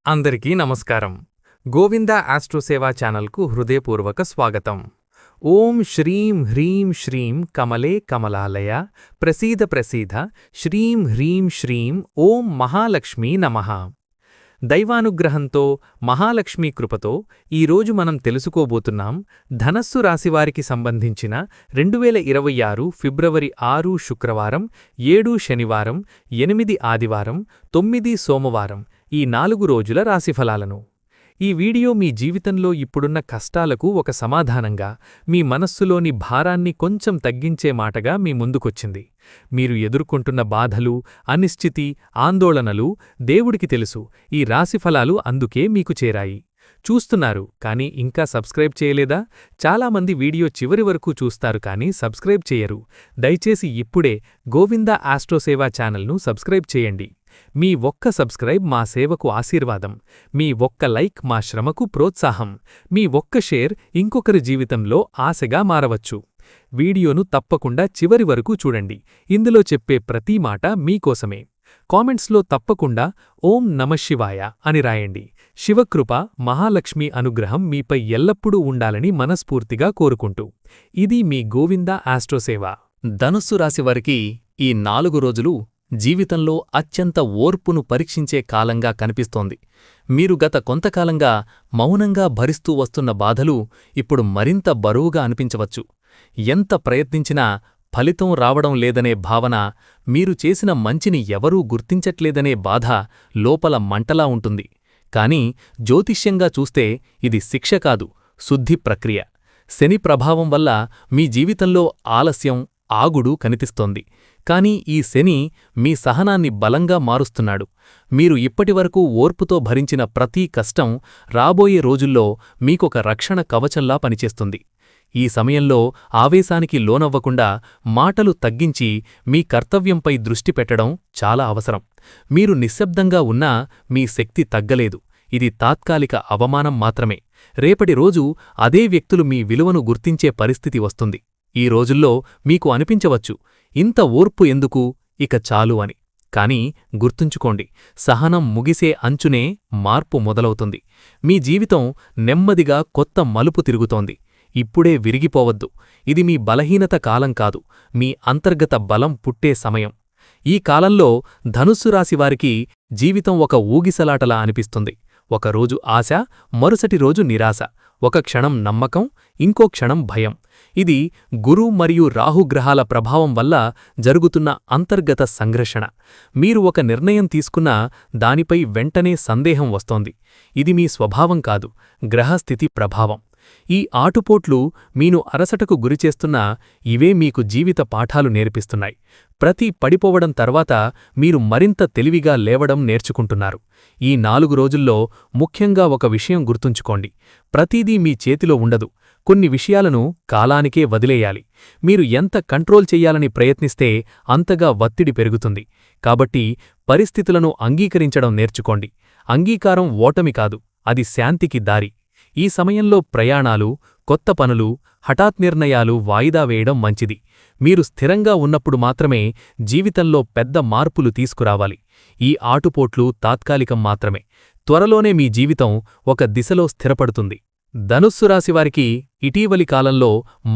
అందరికీ నమస్కారం. గోవింద ఆస్ట్రోసేవా ఛానల్కు హృదయపూర్వక స్వాగతం. ఓం శ్రీం హ్రీం శ్రీం కమలే కమలాలయ ప్రసీద ప్రసీద శ్రీం హ్రీం శ్రీం ఓం మహాలక్ష్మీ నమః. దైవానుగ్రహంతో మహాలక్ష్మీ కృపతో ఈరోజు మనం తెలుసుకోబోతున్నాం ధనస్సు రాశివారికి సంబంధించిన 2026 ఫిబ్రవరి 6 శుక్రవారం, 7 శనివారం, 8 ఆదివారం, 9 సోమవారం ఈ 4 రోజుల రాశిఫలాలను. ఈ వీడియో మీ జీవితంలో ఇప్పుడున్న కష్టాలకు ఒక సమాధానంగా, మీ మనస్సులోని భారాన్ని కొంచెం తగ్గించే మాటగా మీ ముందుకొచ్చింది. మీరు ఎదుర్కొంటున్న బాధలు, అనిశ్చితి, ఆందోళనలు దేవుడికి తెలుసు. ఈ రాశిఫలాలు అందుకే మీకు చేరాయి. చూస్తున్నారు కానీ ఇంకా సబ్స్క్రైబ్ చేయలేదా? చాలామంది వీడియో చివరి వరకు చూస్తారు కానీ సబ్స్క్రైబ్ చేయరు. దయచేసి ఇప్పుడే గోవింద ఆస్ట్రోసేవా ఛానల్ను సబ్స్క్రైబ్ చేయండి. మీ ఒక్క సబ్స్క్రైబ్ మా సేవకు ఆశీర్వాదం. మీ ఒక్క లైక్ మా శ్రమకు ప్రోత్సాహం. మీ ఒక్క షేర్ ఇంకొకరి జీవితంలో ఆశగా మారవచ్చు. వీడియోను తప్పకుండా చివరి వరకు చూడండి. ఇందులో చెప్పే ప్రతి మాట మీకోసమే. కామెంట్స్లో తప్పకుండా ఓం నమఃశివాయ అని రాయండి. శివకృప, మహాలక్ష్మి అనుగ్రహం మీపై ఎల్లప్పుడూ ఉండాలని మనస్ఫూర్తిగా కోరుకుంటూ ఇది మీ గోవింద ఆస్ట్రోసేవ. ధనుస్సు రాశివారికి ఈ 4 రోజులు జీవితంలో అత్యంత ఓర్పును పరీక్షించే కాలంగా కనిపిస్తోంది. మీరు గత కొంతకాలంగా మౌనంగా భరిస్తూ వస్తున్న బాధలు ఇప్పుడు మరింత బరువుగా అనిపించవచ్చు. ఎంత ప్రయత్నించినా ఫలితం రావడం లేదనే భావన, మీరు చేసిన మంచిని ఎవరూ గుర్తించట్లేదనే బాధ లోపల మంటలా ఉంటుంది. కాని జ్యోతిష్యంగా చూస్తే ఇది శిక్ష కాదు, శుద్ధి ప్రక్రియ. శని ప్రభావం వల్ల మీ జీవితంలో ఆలస్యం, ఆగుడు కనిపిస్తోంది. కాని ఈ శని మీ సహనాన్ని బలంగా మారుస్తున్నాడు. మీరు ఇప్పటివరకు ఓర్పుతో భరించిన ప్రతి కష్టం రాబోయే రోజుల్లో మీకొక రక్షణ కవచంలా పనిచేస్తుంది. ఈ సమయంలో ఆవేశానికి లోనవ్వకుండా మాటలు తగ్గించి మీ కర్తవ్యంపై దృష్టి పెట్టడం చాలా అవసరం. మీరు నిశ్శబ్దంగా ఉన్నా మీ శక్తి తగ్గలేదు. ఇది తాత్కాలిక అవమానం మాత్రమే. రేపటి రోజు అదే వ్యక్తులు మీ విలువను గుర్తించే పరిస్థితి వస్తుంది. ఈ రోజుల్లో మీకు అనిపించవచ్చు, ఇంత ఓర్పు ఎందుకు, ఇక చాలు అని. కాని గుర్తుంచుకోండి, సహనం ముగిసే అంచునే మార్పు మొదలవుతుంది. మీ జీవితం నెమ్మదిగా కొత్త మలుపు తిరుగుతోంది. ఇప్పుడే విరిగిపోవద్దు. ఇది మీ బలహీనత కాలం కాదు, మీ అంతర్గత బలం పుట్టే సమయం. ఈ కాలంలో ధనుస్సు రాశివారికి జీవితం ఒక ఊగిసలాటలా అనిపిస్తుంది. ఒకరోజు ఆశ, మరుసటి రోజు నిరాశ. ఒక క్షణం నమ్మకం, ఇంకో క్షణం భయం. ఇది గురు మరియు రాహుగ్రహాల ప్రభావం వల్ల జరుగుతున్న అంతర్గత సంఘర్షణ. మీరు ఒక నిర్ణయం తీసుకున్నా దానిపై వెంటనే సందేహం వస్తోంది. ఇది మీ స్వభావం కాదు, గ్రహస్థితి ప్రభావం. ఈ ఆటుపోట్లు మీను అరసటకు గురిచేస్తున్నా ఇవే మీకు జీవిత పాఠాలు నేర్పిస్తున్నాయి. ప్రతి పడిపోవడం తర్వాత మీరు మరింత తెలివిగా లేవడం నేర్చుకుంటున్నారు. ఈ 4 రోజుల్లో ముఖ్యంగా ఒక విషయం గుర్తుంచుకోండి, ప్రతిదీ మీ చేతిలో ఉండదు. కొన్ని విషయాలను కాలానికే వదిలేయాలి. మీరు ఎంత కంట్రోల్ చెయ్యాలని ప్రయత్నిస్తే అంతగా ఒత్తిడి పెరుగుతుంది. కాబట్టి పరిస్థితులను అంగీకరించడం నేర్చుకోండి. అంగీకారం ఓటమి కాదు, అది శాంతికి దారి. ఈ సమయంలో ప్రయాణాలు, కొత్త పనులు, హఠాత్ నిర్ణయాలు వాయిదా వేయడం మంచిది. మీరు స్థిరంగా ఉన్నప్పుడు మాత్రమే జీవితంలో పెద్ద మార్పులు తీసుకురావాలి. ఈ ఆటుపోట్లు తాత్కాలికం మాత్రమే. త్వరలోనే మీ జీవితం ఒక దిశలో స్థిరపడుతుంది. ధనుస్సు రాశివారికి ఇటీవలి కాలంలో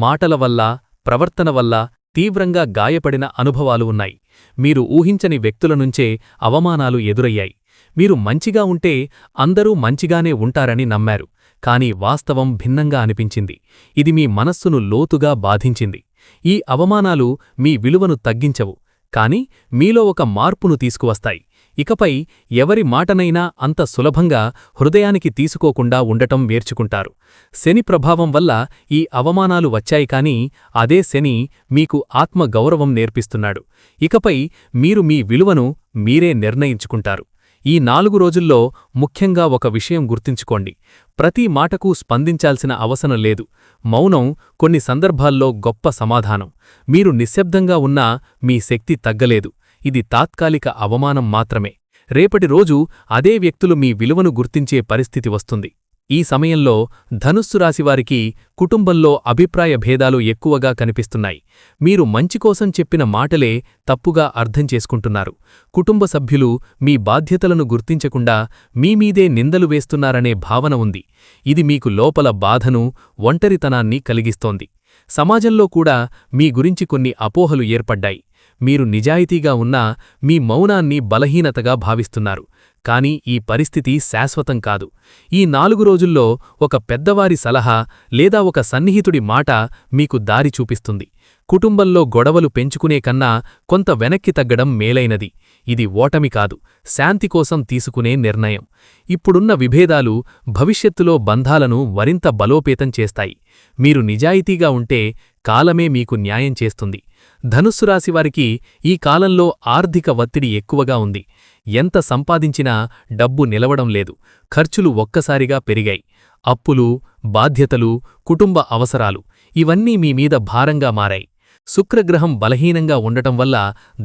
మాటల వల్ల, ప్రవర్తన వల్ల తీవ్రంగా గాయపడిన అనుభవాలు ఉన్నాయి. మీరు ఊహించని వ్యక్తుల నుంచే అవమానాలు ఎదురయ్యాయి. మీరు మంచిగా ఉంటే అందరూ మంచిగానే ఉంటారని నమ్మారు. కాని వాస్తవం భిన్నంగా అనిపించింది. ఇది మీ మనస్సును లోతుగా బాధించింది. ఈ అవమానాలు మీ విలువను తగ్గించవు, కాని మీలో ఒక మార్పును తీసుకువస్తాయి. ఇకపై ఎవరి మాటనైనా అంత సులభంగా హృదయానికి తీసుకోకుండా ఉండటం నేర్చుకుంటారు. శని ప్రభావం వల్ల ఈ అవమానాలు వచ్చాయి, కాని అదే శని మీకు ఆత్మగౌరవం నేర్పిస్తున్నాడు. ఇకపై మీరు మీ విలువను మీరే నిర్ణయించుకుంటారు. ఈ 4 రోజుల్లో ముఖ్యంగా ఒక విషయం గుర్తుంచుకోండి, ప్రతి మాటకు స్పందించాల్సిన అవసరం లేదు. మౌనం కొన్ని సందర్భాల్లో గొప్ప సమాధానం. మీరు నిశ్శబ్దంగా ఉన్నా మీ శక్తి తగ్గలేదు. ఇది తాత్కాలిక అవమానం మాత్రమే. రేపటి రోజు అదే వ్యక్తులు మీ విలువను గుర్తించే పరిస్థితి వస్తుంది. ఈ సమయంలో ధనుస్సు రాశివారికి కుటుంబంలో అభిప్రాయ భేదాలు ఎక్కువగా కనిపిస్తున్నాయి. మీరు మంచి కోసం చెప్పిన మాటలే తప్పుగా అర్థం చేసుకుంటున్నారు. కుటుంబ సభ్యులు మీ బాధ్యతలను గుర్తించకుండా మీమీదే నిందలు వేస్తున్నారనే భావన ఉంది. ఇది మీకు లోపల బాధను, ఒంటరితనాన్ని కలిగిస్తోంది. సమాజంలో కూడా మీ గురించి కొన్ని అపోహలు ఏర్పడ్డాయి. మీరు నిజాయితీగా ఉన్నా మీ మౌనాన్ని బలహీనతగా భావిస్తున్నారు. కానీ ఈ పరిస్థితి శాశ్వతం కాదు. ఈ 4 రోజుల్లో ఒక పెద్దవారి సలహా లేదా ఒక సన్నిహితుడి మాట మీకు దారి చూపిస్తుంది. కుటుంబంలో గొడవలు పెంచుకునే కన్నా కొంత వెనక్కి తగ్గడం మేలైనది. ఇది ఓటమి కాదు, శాంతి కోసం తీసుకునే నిర్ణయం. ఇప్పుడున్న విభేదాలు భవిష్యత్తులో బంధాలను మరింత బలోపేతం చేస్తాయి. మీరు నిజాయితీగా ఉంటే కాలమే మీకు న్యాయం చేస్తుంది. ధనుస్సు రాశివారికి ఈ కాలంలో ఆర్థిక ఒత్తిడి ఎక్కువగా ఉంది. ఎంత సంపాదించినా డబ్బు నిలవడం లేదు. ఖర్చులు ఒక్కసారిగా పెరిగాయి. అప్పులు, బాధ్యతలు, కుటుంబ అవసరాలు ఇవన్నీ మీ మీద భారంగా మారాయి. శుక్రగ్రహం బలహీనంగా ఉండటం వల్ల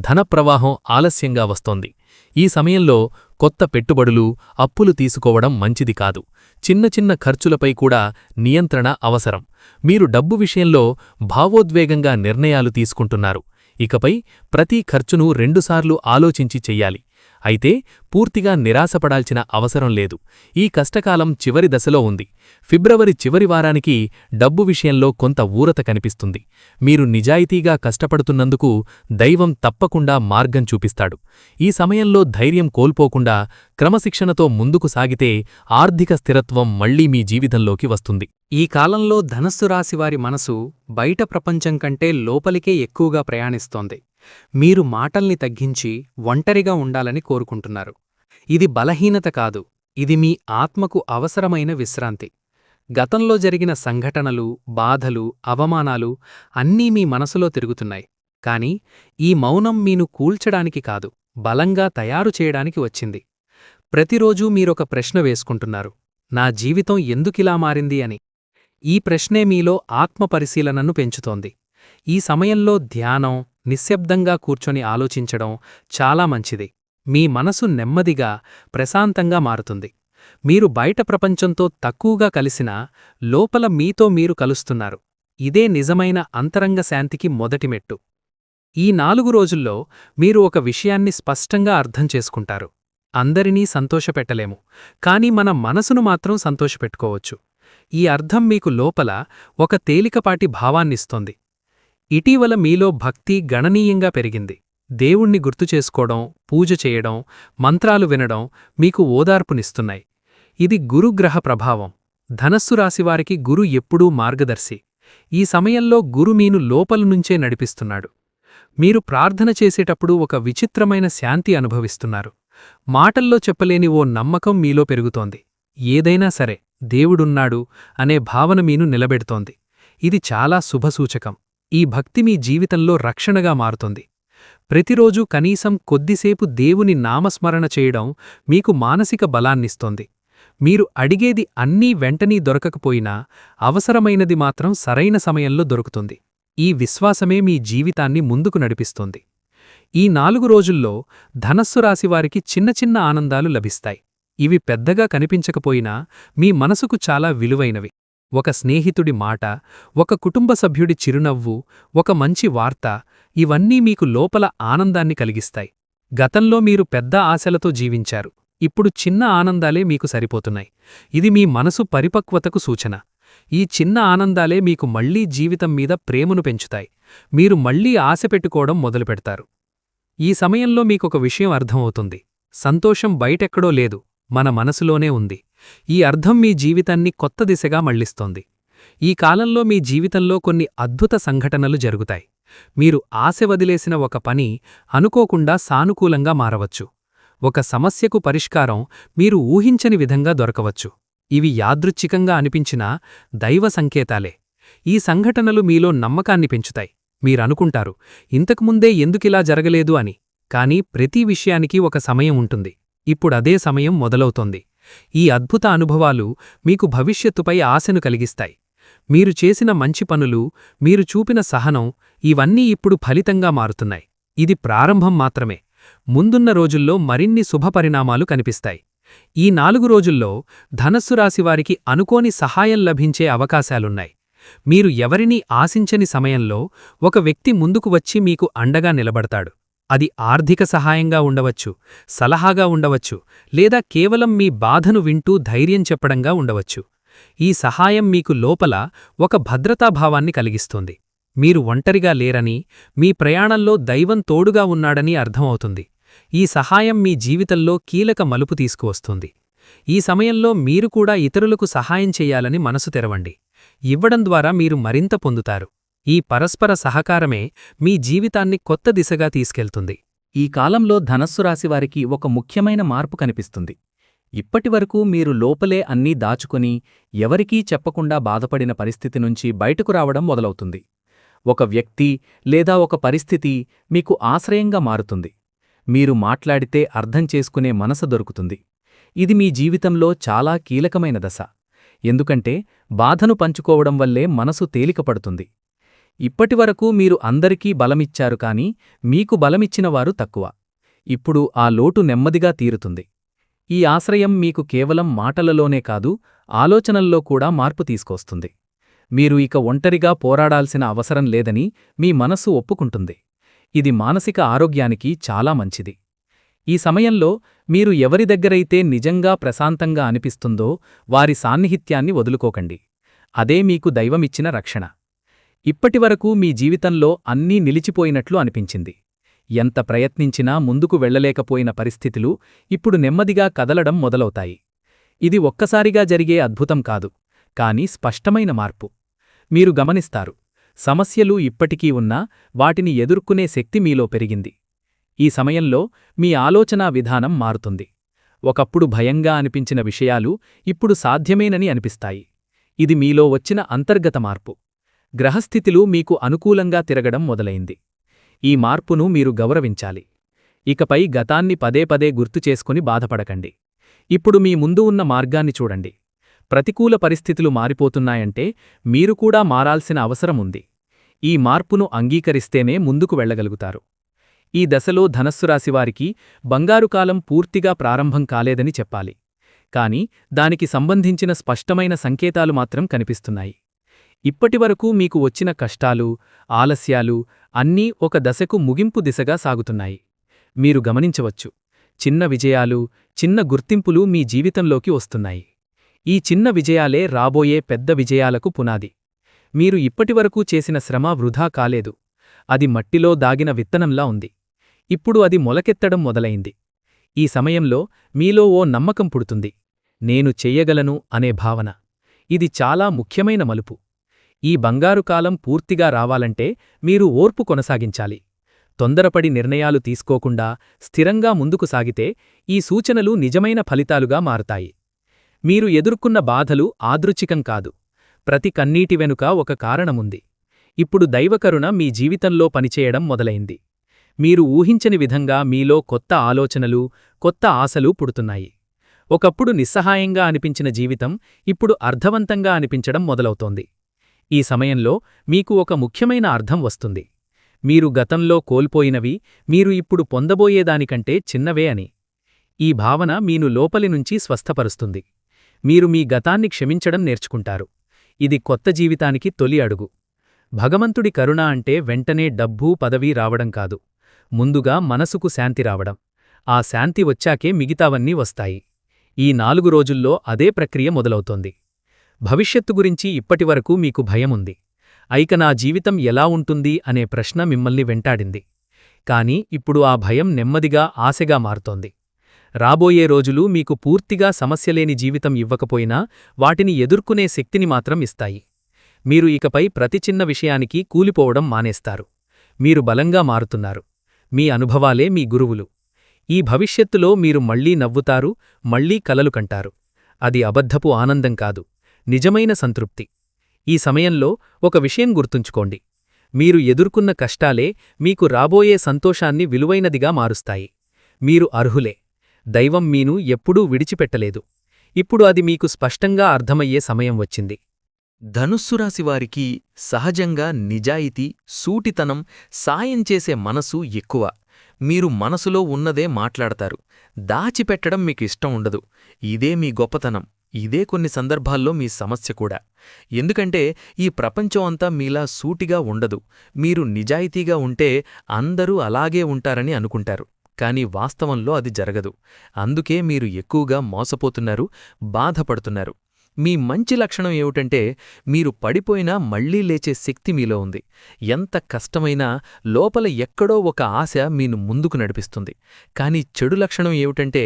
ధనప్రవాహం ఆలస్యంగా వస్తోంది. ఈ సమయంలో కొత్త పెట్టుబడులు, అప్పులు తీసుకోవడం మంచిది కాదు. చిన్న చిన్న ఖర్చులపై కూడా నియంత్రణ అవసరం. మీరు డబ్బు విషయంలో భావోద్వేగంగా నిర్ణయాలు తీసుకుంటున్నారు. ఇకపై ప్రతి ఖర్చును 2 సార్లు ఆలోచించి చెయ్యాలి. అయితే పూర్తిగా నిరాశపడాల్సిన అవసరం లేదు. ఈ కష్టకాలం చివరి దశలో ఉంది. ఫిబ్రవరి చివరి వారానికి డబ్బు విషయంలో కొంత ఊరట కనిపిస్తుంది. మీరు నిజాయితీగా కష్టపడుతున్నందుకు దైవం తప్పకుండా మార్గం చూపిస్తాడు. ఈ సమయంలో ధైర్యం కోల్పోకుండా క్రమశిక్షణతో ముందుకు సాగితే ఆర్థిక స్థిరత్వం మళ్లీ మీ జీవితంలోకి వస్తుంది. ఈ కాలంలో ధనస్సు రాశివారి మనసు బయట ప్రపంచం కంటే లోపలికే ఎక్కువగా ప్రయాణిస్తోంది. మీరు మాటల్ని తగ్గించి ఒంటరిగా ఉండాలని కోరుకుంటున్నారు. ఇది బలహీనత కాదు, ఇది మీ ఆత్మకు అవసరమైన విశ్రాంతి. గతంలో జరిగిన సంఘటనలు, బాధలు, అవమానాలు అన్నీ మీ మనసులో తిరుగుతున్నాయి. కాని ఈ మౌనం మీను కూల్చడానికి కాదు, బలంగా తయారు చేయడానికి వచ్చింది. ప్రతిరోజూ మీరొక ప్రశ్న వేసుకుంటున్నారు, నా జీవితం ఎందుకిలా మారింది అని. ఈ ప్రశ్నే మీలో ఆత్మపరిశీలనను పెంచుతోంది. ఈ సమయంలో ధ్యానం, నిశ్శబ్దంగా కూర్చొని ఆలోచించడం చాలా మంచిది. మీ మనసు నెమ్మదిగా, ప్రశాంతంగా మారుతుంది. మీరు బయట ప్రపంచంతో తక్కువగా కలిసినా లోపల మీతో మీరు కలుస్తున్నారు. ఇదే నిజమైన అంతరంగ శాంతికి మొదటి మెట్టు. ఈ 4 రోజుల్లో మీరు ఒక విషయాన్ని స్పష్టంగా అర్థం చేసుకుంటారు. అందరినీ సంతోషపెట్టలేము, కాని మన మనసును మాత్రం సంతోషపెట్టుకోవచ్చు. ఈ అర్థం మీకు లోపల ఒక తేలికపాటి భావాన్నిస్తోంది. ఇటీవల మీలో భక్తి గణనీయంగా పెరిగింది. దేవుణ్ణి గుర్తుచేసుకోవడం, పూజ చేయడం, మంత్రాలు వినడం మీకు ఓదార్పునిస్తున్నాయి. ఇది గురుగ్రహ ప్రభావం. ధనస్సు రాశివారికి గురు ఎప్పుడూ మార్గదర్శి. ఈ సమయంలో గురు మీను లోపలనుంచే నడిపిస్తున్నాడు. మీరు ప్రార్థన చేసేటప్పుడు ఒక విచిత్రమైన శాంతి అనుభవిస్తున్నారు. మాటల్లో చెప్పలేని ఓ నమ్మకం మీలో పెరుగుతోంది. ఏదైనా సరే దేవుడున్నాడు అనే భావన మీను నిలబెడుతోంది. ఇది చాలా శుభసూచకం. ఈ భక్తి మీ జీవితంలో రక్షణగా మారుతుంది. ప్రతిరోజూ కనీసం కొద్దిసేపు దేవుని నామస్మరణ చేయడం మీకు మానసిక బలాన్నిస్తోంది. మీరు అడిగేది అన్నీ వెంటనే దొరకకపోయినా అవసరమైనది మాత్రం సరైన సమయంలో దొరుకుతుంది. ఈ విశ్వాసమే మీ జీవితాన్ని ముందుకు నడిపిస్తోంది. ఈ 4 రోజుల్లో ధనస్సు రాశివారికి చిన్న చిన్న ఆనందాలు లభిస్తాయి. ఇవి పెద్దగా కనిపించకపోయినా మీ మనసుకు చాలా విలువైనవి. ఒక స్నేహితుడి మాట, ఒక కుటుంబ సభ్యుడి చిరునవ్వు, ఒక మంచి వార్త ఇవన్నీ మీకు లోపల ఆనందాన్ని కలిగిస్తాయి. గతంలో మీరు పెద్ద ఆశలతో జీవించారు. ఇప్పుడు చిన్న ఆనందాలే మీకు సరిపోతున్నాయి. ఇది మీ మనసు పరిపక్వతకు సూచన. ఈ చిన్న ఆనందాలే మీకు మళ్లీ జీవితం మీద ప్రేమను పెంచుతాయి. మీరు మళ్లీ ఆశ పెట్టుకోవడం మొదలుపెడతారు. ఈ సమయంలో మీకొక విషయం అర్థమవుతుంది. సంతోషం బయటెక్కడో లేదు, మన మనసులోనే ఉంది. ఈ అర్థం మీ జీవితాన్ని కొత్త దిశగా మళ్లిస్తోంది. ఈ కాలంలో మీ జీవితంలో కొన్ని అద్భుత సంఘటనలు జరుగుతాయి. మీరు ఆశ వదిలేసిన ఒక పని అనుకోకుండా సానుకూలంగా మారవచ్చు. ఒక సమస్యకు పరిష్కారం మీరు ఊహించని విధంగా దొరకవచ్చు. ఇవి యాదృచ్ఛికంగా అనిపించినా దైవ సంకేతాలే. ఈ సంఘటనలు మీలో నమ్మకాన్ని పెంచుతాయి. మీరనుకుంటారు, ఇంతకుముందే ఎందుకిలా జరగలేదు అని. కానీ ప్రతి విషయానికి ఒక సమయం ఉంటుంది. ఇప్పుడదే సమయం మొదలవుతోంది. ఈ అద్భుత అనుభవాలు మీకు భవిష్యత్తుపై ఆశను కలిగిస్తాయి. మీరు చేసిన మంచి పనులు, మీరు చూపిన సహనం ఇవన్నీ ఇప్పుడు ఫలితంగా మారుతున్నాయి. ఇది ప్రారంభం మాత్రమే. ముందున్న రోజుల్లో మరిన్ని శుభపరిణామాలు కనిపిస్తాయి. ఈ 4 రోజుల్లో ధనస్సు రాశివారికి అనుకోని సహాయం లభించే అవకాశాలున్నాయి. మీరు ఎవరినీ ఆశించని సమయంలో ఒక వ్యక్తి ముందుకు వచ్చి మీకు అండగా నిలబడతాడు. అది ఆర్థిక సహాయంగా ఉండవచ్చు, సలహాగా ఉండవచ్చు, లేదా కేవలం మీ బాధను వింటూ ధైర్యం చెప్పడంగా ఉండవచ్చు. ఈ సహాయం మీకు లోపల ఒక భద్రతాభావాన్ని కలిగిస్తుంది. మీరు ఒంటరిగా లేరని, మీ ప్రయాణంలో దైవం తోడుగా ఉన్నాడని అర్థమవుతుంది. ఈ సహాయం మీ జీవితంలో కీలక మలుపు తీసుకువస్తుంది. ఈ సమయంలో మీరు కూడా ఇతరులకు సహాయం చెయ్యాలని మనసు తెరవండి. ఇవ్వడం ద్వారా మీరు మరింత పొందుతారు. ఈ పరస్పర సహకారమే మీ జీవితాన్ని కొత్త దిశగా తీసుకెళ్తుంది. ఈ కాలంలో ధనస్సు రాశివారికి ఒక ముఖ్యమైన మార్పు కనిపిస్తుంది. ఇప్పటివరకు మీరు లోపలే అన్నీ దాచుకొని ఎవరికీ చెప్పకుండా బాధపడిన పరిస్థితి నుంచి బయటకు రావడం మొదలవుతుంది. ఒక వ్యక్తి లేదా ఒక పరిస్థితి మీకు ఆశ్రయంగా మారుతుంది. మీరు మాట్లాడితే అర్థం చేసుకునే మనసు దొరుకుతుంది. ఇది మీ జీవితంలో చాలా కీలకమైన దశ. ఎందుకంటే బాధను పంచుకోవడం వల్లే మనసు తేలికపడుతుంది. ఇప్పటివరకు మీరు అందరికీ బలమిచ్చారు కాని మీకు బలమిచ్చినవారు తక్కువ. ఇప్పుడు ఆ లోటు నెమ్మదిగా తీరుతుంది. ఈ ఆశ్రయం మీకు కేవలం మాటలలోనే కాదు, ఆలోచనల్లో కూడా మార్పు తీసుకొస్తుంది. మీరు ఇక ఒంటరిగా పోరాడాల్సిన అవసరం లేదని మీ మనస్సు ఒప్పుకుంటుంది. ఇది మానసిక ఆరోగ్యానికి చాలా మంచిది. ఈ సమయంలో మీరు ఎవరి దగ్గరైతే నిజంగా ప్రశాంతంగా అనిపిస్తుందో వారి సాన్నిహిత్యాన్ని వదులుకోకండి. అదే మీకు దైవమిచ్చిన రక్షణ. ఇప్పటివరకు మీ జీవితంలో అన్నీ నిలిచిపోయినట్లు అనిపించింది. ఎంత ప్రయత్నించినా ముందుకు వెళ్లలేకపోయిన పరిస్థితులు ఇప్పుడు నెమ్మదిగా కదలడం మొదలవుతాయి. ఇది ఒక్కసారిగా జరిగే అద్భుతం కాదు, కానీ స్పష్టమైన మార్పు. మీరు గమనిస్తారు, సమస్యలు ఇప్పటికీ ఉన్నా వాటిని ఎదుర్కొనే శక్తి మీలో పెరిగింది. ఈ సమయంలో మీ ఆలోచనా విధానం మారుతుంది. ఒకప్పుడు భయంగా అనిపించిన విషయాలు ఇప్పుడు సాధ్యమేనని అనిపిస్తాయి. ఇది మీలో వచ్చిన అంతర్గత మార్పు. గ్రహస్థితులు మీకు అనుకూలంగా తిరగడం మొదలైంది. ఈ మార్పును మీరు గౌరవించాలి. ఇకపై గతాన్ని పదే పదే గుర్తుచేసుకుని బాధపడకండి. ఇప్పుడు మీ ముందు ఉన్న మార్గాన్ని చూడండి. ప్రతికూల పరిస్థితులు మారిపోతున్నాయంటే మీరు కూడా మారాల్సిన అవసరం ఉంది. ఈ మార్పును అంగీకరిస్తేనే ముందుకు వెళ్లగలుగుతారు. ఈ దశలో ధనస్సు రాశివారికి బంగారుకాలం పూర్తిగా ప్రారంభం కాలేదని చెప్పాలి. కాని దానికి సంబంధించిన స్పష్టమైన సంకేతాలు మాత్రం కనిపిస్తున్నాయి. ఇప్పటివరకు మీకు వచ్చిన కష్టాలు, ఆలస్యాలు అన్నీ ఒక దశకు ముగింపు దిశగా సాగుతున్నాయి. మీరు గమనించవచ్చు, చిన్న విజయాలు, చిన్న గుర్తింపులు మీ జీవితంలోకి వస్తున్నాయి. ఈ చిన్న విజయాలే రాబోయే పెద్ద విజయాలకు పునాది. మీరు ఇప్పటివరకు చేసిన శ్రమ వృధా కాలేదు. అది మట్టిలో దాగిన విత్తనంలా ఉంది. ఇప్పుడు అది మొలకెత్తడం మొదలైంది. ఈ సమయంలో మీలో ఓ నమ్మకం పుడుతుంది. నేను చెయ్యగలను అనే భావన. ఇది చాలా ముఖ్యమైన మలుపు. ఈ బంగారు కాలం పూర్తిగా రావాలంటే మీరు ఓర్పు కొనసాగించాలి. తొందరపడి నిర్ణయాలు తీసుకోకుండా స్థిరంగా ముందుకు సాగితే ఈ సూచనలు నిజమైన ఫలితాలుగా మారతాయి. మీరు ఎదుర్కొన్న బాధలు యాదృచ్ఛికం కాదు. ప్రతి కన్నీటి వెనుక ఒక కారణముంది. ఇప్పుడు దైవకరుణ మీ జీవితంలో పనిచేయడం మొదలైంది. మీరు ఊహించని విధంగా మీలో కొత్త ఆలోచనలు, కొత్త ఆశలు పుడుతున్నాయి. ఒకప్పుడు నిస్సహాయంగా అనిపించిన జీవితం ఇప్పుడు అర్థవంతంగా అనిపించడం మొదలవుతోంది. ఈ సమయంలో మీకు ఒక ముఖ్యమైన అర్థం వస్తుంది. మీరు గతంలో కోల్పోయినవి మీరు ఇప్పుడు పొందబోయేదానికంటే చిన్నవే అని. ఈ భావన మీను లోపలి నుంచి స్వస్థపరుస్తుంది. మీరు మీ గతాన్ని క్షమించడం నేర్చుకుంటారు. ఇది కొత్త జీవితానికి తొలి అడుగు. భగవంతుడి కరుణ అంటే వెంటనే డబ్బు, పదవి రావడం కాదు. ముందుగా మనసుకు శాంతి రావడం. ఆ శాంతి వచ్చాకే మిగతావన్నీ వస్తాయి. ఈ 4 రోజుల్లో అదే ప్రక్రియ మొదలవుతోంది. భవిష్యత్తు గురించి ఇప్పటివరకు మీకు భయముంది. అయిక నా జీవితం ఎలా ఉంటుంది అనే ప్రశ్న మిమ్మల్ని వెంటాడింది. కాని ఇప్పుడు ఆ భయం నెమ్మదిగా ఆశగా మారుతోంది. రాబోయే రోజులు మీకు పూర్తిగా సమస్యలేని జీవితం ఇవ్వకపోయినా వాటిని ఎదుర్కొనే శక్తిని మాత్రం ఇస్తాయి. మీరు ఇకపై ప్రతి చిన్న విషయానికి కూలిపోవడం మానేస్తారు. మీరు బలంగా మారుతున్నారు. మీ అనుభవాలే మీ గురువులు. ఈ భవిష్యత్తులో మీరు మళ్లీ నవ్వుతారు, మళ్లీ కలలు కంటారు. అది అబద్ధపు ఆనందం కాదు, నిజమైన సంతృప్తి. ఈ సమయంలో ఒక విషయం గుర్తుంచుకోండి. మీరు ఎదుర్కొన్న కష్టాలే మీకు రాబోయే సంతోషాన్ని విలువైనదిగా మారుస్తాయి. మీరు అర్హులే. దైవం మీను ఎప్పుడూ విడిచిపెట్టలేదు. ఇప్పుడు అది మీకు స్పష్టంగా అర్థమయ్యే సమయం వచ్చింది. ధనుస్సు రాశివారికి సహజంగా నిజాయితీ, సూటితనం, సాయం చేసే మనసు ఎక్కువ. మీరు మనసులో ఉన్నదే మాట్లాడతారు. దాచిపెట్టడం మీకు ఇష్టం ఉండదు. ఇదే మీ గొప్పతనం. ఇదే కొన్ని సందర్భాల్లో మీ సమస్య కూడా. ఎందుకంటే ఈ ప్రపంచం అంతా మీలా సూటిగా ఉండదు. మీరు నిజాయితీగా ఉంటే అందరూ అలాగే ఉంటారని అనుకుంటారు. కానీ వాస్తవంలో అది జరగదు. అందుకే మీరు ఎక్కువగా మోసపోతున్నారు, బాధపడుతున్నారు. మీ మంచి లక్షణం ఏమిటంటే మీరు పడిపోయినా మళ్లీ లేచే శక్తి మీలో ఉంది. ఎంత కష్టమైనా లోపల ఎక్కడో ఒక ఆశ మీను ముందుకు నడిపిస్తుంది. కానీ చెడు లక్షణం ఏమిటంటే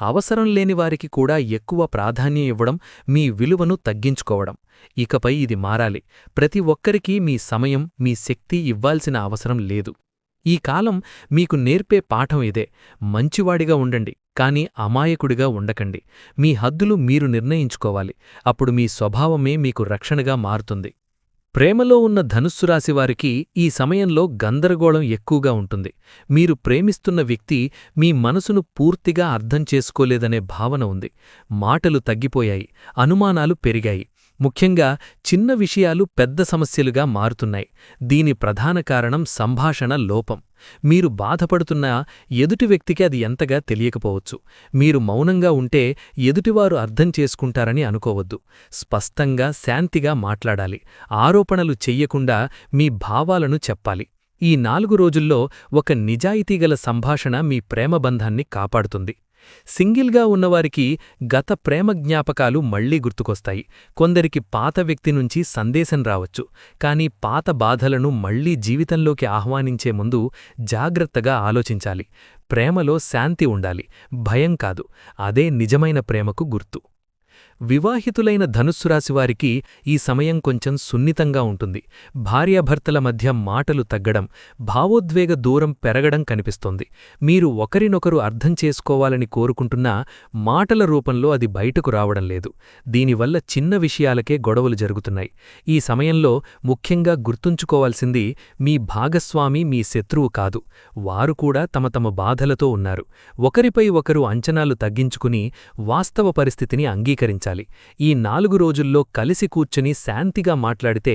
అవసరం లేని వారికి కూడా ఎక్కువ ప్రాధాన్యం ఇవ్వడం, మీ విలువను తగ్గించుకోవడం. ఇకపై ఇది మారాలి. ప్రతి ఒక్కరికీ మీ సమయం, మీ శక్తి ఇవ్వాల్సిన అవసరం లేదు. ఈ కాలం మీకు నేర్పే పాఠం ఇదే. మంచివాడిగా ఉండండి, కాని అమాయకుడిగా ఉండకండి. మీ హద్దులు మీరు నిర్ణయించుకోవాలి. అప్పుడు మీ స్వభావమే మీకు రక్షణగా మారుతుంది. ప్రేమలో ఉన్న ధనుస్సు రాశివారికి ఈ సమయంలో గందరగోళం ఎక్కువగా ఉంటుంది. మీరు ప్రేమిస్తున్న వ్యక్తి మీ మనసును పూర్తిగా అర్థం చేసుకోలేదనే భావన ఉంది. మాటలు తగ్గిపోయాయి, అనుమానాలు పెరిగాయి. ముఖ్యంగా చిన్న విషయాలు పెద్ద సమస్యలుగా మారుతున్నాయి. దీని ప్రధాన కారణం సంభాషణ లోపం. మీరు బాధపడుతున్నా ఎదుటి వ్యక్తికి అది ఎంతగా తెలియకపోవచ్చు. మీరు మౌనంగా ఉంటే ఎదుటివారు అర్థం చేసుకుంటారని అనుకోవద్దు. స్పష్టంగా, శాంతిగా మాట్లాడాలి. ఆరోపణలు చెయ్యకుండా మీ భావాలను చెప్పాలి. ఈ 4 రోజుల్లో ఒక నిజాయితీగల సంభాషణ మీ ప్రేమబంధాన్ని కాపాడుతుంది. సింగిల్గా ఉన్నవారికి గత ప్రేమ జ్ఞాపకాలు మళ్లీ గుర్తుకొస్తాయి. కొందరికి పాత వ్యక్తి నుంచి సందేశం రావచ్చు. కానీ పాత బాధలను మళ్లీ జీవితంలోకి ఆహ్వానించే ముందు జాగ్రత్తగా ఆలోచించాలి. ప్రేమలో శాంతి ఉండాలి, భయం కాదు. అదే నిజమైన ప్రేమకు గుర్తు. వివాహితులైన ధనుస్సు రాశివారికి ఈ సమయం కొంచెం సున్నితంగా ఉంటుంది. భార్యాభర్తల మధ్య మాటలు తగ్గడం, భావోద్వేగ దూరం పెరగడం కనిపిస్తోంది. మీరు ఒకరినొకరు అర్థం చేసుకోవాలని కోరుకుంటున్నా మాటల రూపంలో అది బయటకు రావడం లేదు. దీనివల్ల చిన్న విషయాలకే గొడవలు జరుగుతున్నాయి. ఈ సమయంలో ముఖ్యంగా గుర్తుంచుకోవాల్సింది మీ భాగస్వామి మీ శత్రువు కాదు. వారు కూడా తమ తమ బాధలతో ఉన్నారు. ఒకరిపై ఒకరు అంచనాలు తగ్గించుకుని వాస్తవ పరిస్థితిని అంగీకరించాలి. ఈ 4 రోజుల్లో కలిసి కూర్చుని శాంతిగా మాట్లాడితే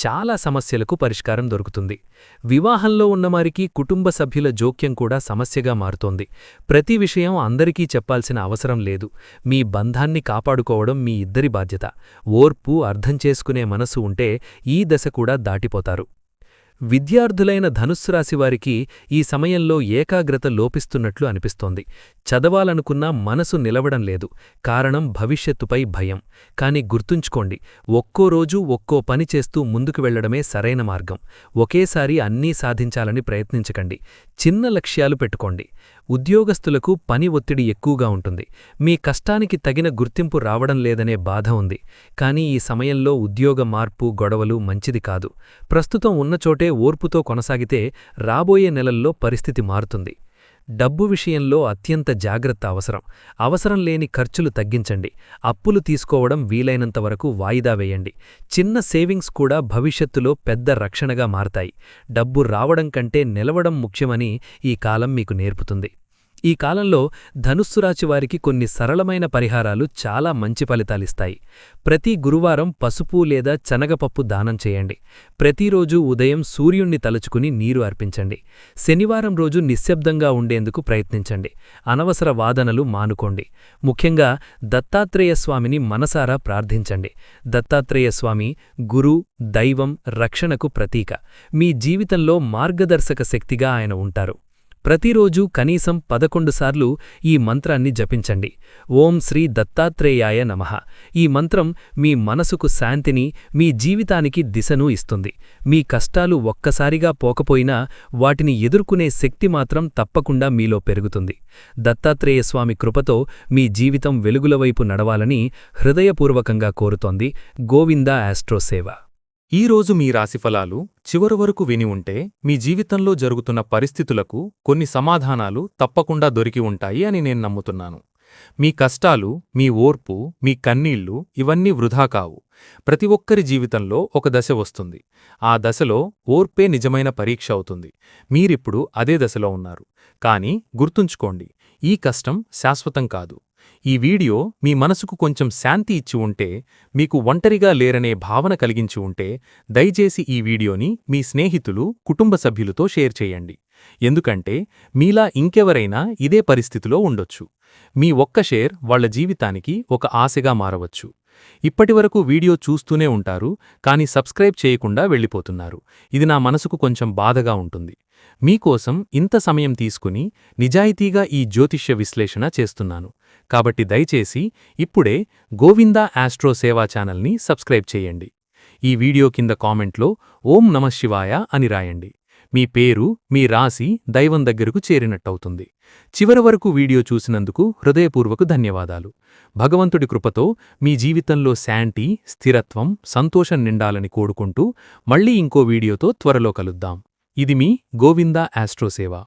చాలా సమస్యలకు పరిష్కారం దొరుకుతుంది. వివాహంలో ఉన్నవారికి కుటుంబ సభ్యుల జోక్యం కూడా సమస్యగా మారుతోంది. ప్రతి విషయం అందరికీ చెప్పాల్సిన అవసరం లేదు. మీ బంధాన్ని కాపాడుకోవడం మీ ఇద్దరి బాధ్యత. ఓర్పు, అర్థం చేసుకునే మనసు ఉంటే ఈ దశ కూడా దాటిపోతారు. విద్యార్థులైన ధనుస్సు రాశివారికి ఈ సమయంలో ఏకాగ్రత లోపిస్తున్నట్లు అనిపిస్తోంది. చదవాలనుకున్నా మనసు నిలవడం లేదు. కారణం భవిష్యత్తుపై భయం. కాని గుర్తుంచుకోండి, ఒక్కో రోజు ఒక్కో పని చేస్తూ ముందుకు వెళ్లడమే సరైన మార్గం. ఒకేసారి అన్నీ సాధించాలని ప్రయత్నించకండి. చిన్న లక్ష్యాలు పెట్టుకోండి. ఉద్యోగస్తులకు పని ఒత్తిడి ఎక్కువగా ఉంటుంది. మీ కష్టానికి తగిన గుర్తింపు రావడం లేదనే బాధ ఉంది. కానీ ఈ సమయంలో ఉద్యోగ మార్పు, గొడవలు మంచిది కాదు. ప్రస్తుతం ఉన్నచోటే ఓర్పుతో కొనసాగితే రాబోయే నెలల్లో పరిస్థితి మారుతుంది. డబ్బు విషయంలో అత్యంత జాగ్రత్త అవసరం. అవసరం లేని ఖర్చులు తగ్గించండి. అప్పులు తీసుకోవడం వీలైనంతవరకు వాయిదా వేయండి. చిన్న సేవింగ్స్ కూడా భవిష్యత్తులో పెద్ద రక్షణగా మారతాయి. డబ్బు రావడం కంటే నిలవడం ముఖ్యమని ఈ కాలం మీకు నేర్పుతుంది. ఈ కాలంలో ధనుస్సు రాశివారికి కొన్ని సరళమైన పరిహారాలు చాలా మంచి ఫలితాలిస్తాయి. ప్రతి గురువారం పసుపు లేదా శనగపప్పు దానం చేయండి. ప్రతిరోజూ ఉదయం సూర్యుణ్ణి తలుచుకుని నీరు అర్పించండి. శనివారం రోజు నిశ్శబ్దంగా ఉండేందుకు ప్రయత్నించండి. అనవసర వాదనలు మానుకోండి. ముఖ్యంగా దత్తాత్రేయస్వామిని మనసారా ప్రార్థించండి. దత్తాత్రేయస్వామి గురు, దైవం, రక్షణకు ప్రతీక. మీ జీవితంలో మార్గదర్శక శక్తిగా ఆయన ఉంటారు. ప్రతిరోజూ కనీసం 11 సార్లు ఈ మంత్రాన్ని జపించండి. ఓం శ్రీ దత్తాత్రేయాయ నమః. ఈ మంత్రం మీ మనసుకు శాంతిని, మీ జీవితానికి దిశను ఇస్తుంది. మీ కష్టాలు ఒక్కసారిగా పోకపోయినా వాటిని ఎదుర్కొనే శక్తి మాత్రం తప్పకుండా మీలో పెరుగుతుంది. దత్తాత్రేయస్వామి కృపతో మీ జీవితం వెలుగుల వైపు నడవాలని హృదయపూర్వకంగా కోరుతోంది గోవింద ఆస్ట్రోసేవ. ఈరోజు మీ రాశిఫలాలు చివరి వరకు విని ఉంటే మీ జీవితంలో జరుగుతున్న పరిస్థితులకు కొన్ని సమాధానాలు తప్పకుండా దొరికి ఉంటాయి అని నేను నమ్ముతున్నాను. మీ కష్టాలు, మీ ఓర్పు, మీ కన్నీళ్లు ఇవన్నీ వృధా కావు. ప్రతి ఒక్కరి జీవితంలో ఒక దశ వస్తుంది. ఆ దశలో ఓర్పే నిజమైన పరీక్ష అవుతుంది. మీరిప్పుడు అదే దశలో ఉన్నారు. కానీ గుర్తుంచుకోండి, ఈ కష్టం శాశ్వతం కాదు. ఈ వీడియో మీ మనసుకు కొంచెం శాంతి ఇచ్చి ఉంటే, మీకు ఒంటరిగా లేరనే భావన కలిగించి ఉంటే, దయచేసి ఈ వీడియోని మీ స్నేహితులు, కుటుంబ సభ్యులతో షేర్ చేయండి. ఎందుకంటే మీలా ఇంకెవరైనా ఇదే పరిస్థితిలో ఉండొచ్చు. మీ ఒక్క షేర్ వాళ్ళ జీవితానికి ఒక ఆశగా మారవచ్చు. ఇప్పటివరకు వీడియో చూస్తూనే ఉంటారు, కానీ సబ్స్క్రైబ్ చేయకుండా వెళ్ళిపోతున్నారు. ఇది నా మనసుకు కొంచెం బాధగా ఉంటుంది. మీకోసం ఇంత సమయం తీసుకుని నిజాయితీగా ఈ జ్యోతిష్య విశ్లేషణ చేస్తున్నాను. కాబట్టి దయచేసి ఇప్పుడే గోవిందా ఆస్ట్రో సేవా ఛానల్ని సబ్స్క్రైబ్ చేయండి. ఈ వీడియో కింద కామెంట్లో ఓం నమఃశివాయ అని రాయండి. మీ పేరు, మీ రాశి దైవం దగ్గరకు చేరినట్టవుతుంది. చివరి వరకు వీడియో చూసినందుకు హృదయపూర్వక ధన్యవాదాలు. భగవంతుడి కృపతో మీ జీవితంలో శాంతి, స్థిరత్వం, సంతోషం నిండాలని కోరుకుంటూ మళ్ళీ ఇంకో వీడియోతో త్వరలో కలుద్దాం. ఇది మీ గోవిందా ఆస్ట్రో సేవ.